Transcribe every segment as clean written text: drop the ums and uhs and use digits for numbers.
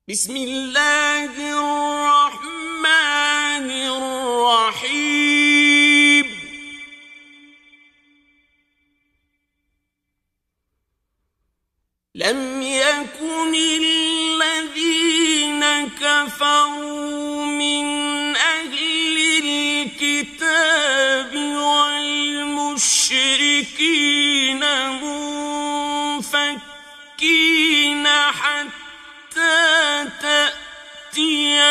بسم الله الرحمن الرحيم. لم يكن الذين كفروا من أهل الكتاب والمشركين منفكين حتى تأتيهم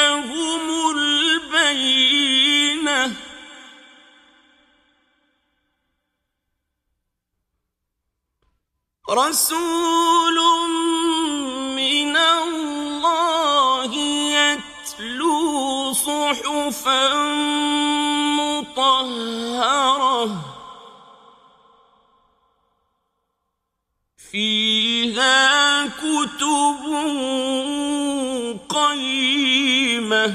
البينة. رسول من الله يتلو صحفا مطهرة فيها كتب قيمة.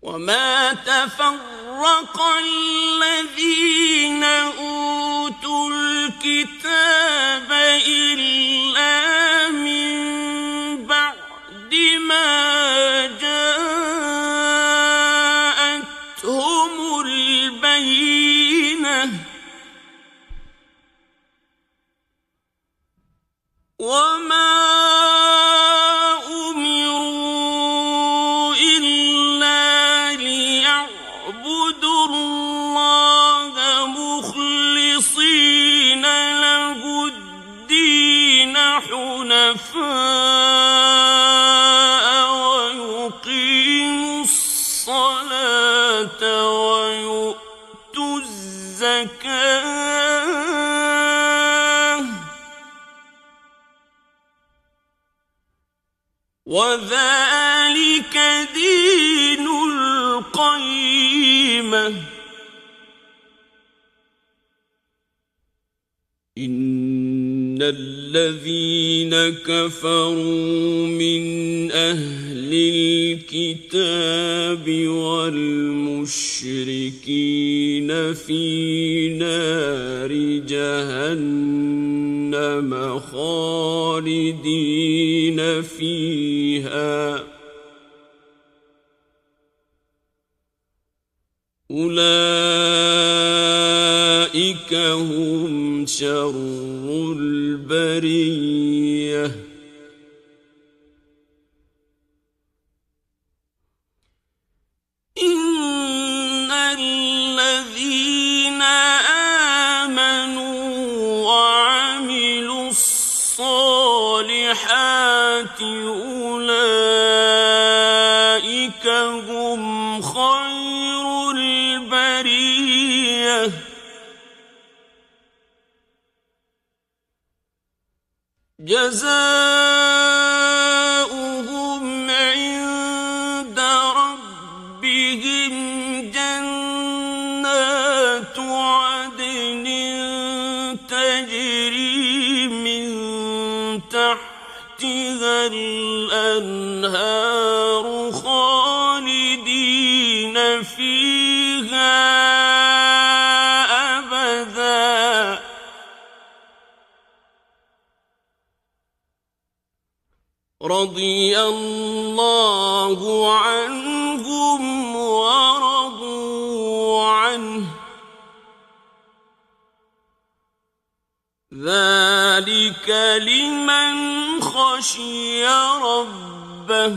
وما تفرق الذين أوتوا الكتاب إلا من بعد ما جاءتهم البينة. وما أمروا إلا ليعبدوا الله مخلصين له الدين حنفاء ويقيموا الصلاة ويؤتوا الزكاة وذلك دين القيمة. إن الذين كفروا من أهل الكتاب والمشركين في نار جهنم خالدين فيها أولئك هم شر البرية. إن الذين آمنوا وعملوا الصالحات أولئك هم خير البرية. جزاؤهم عند ربهم جنات عدن تجري من تحتها الأنهار خالدين فيها أبدا. رضي الله عنهم ورضوا عنه ذلك لمن خشي ربه.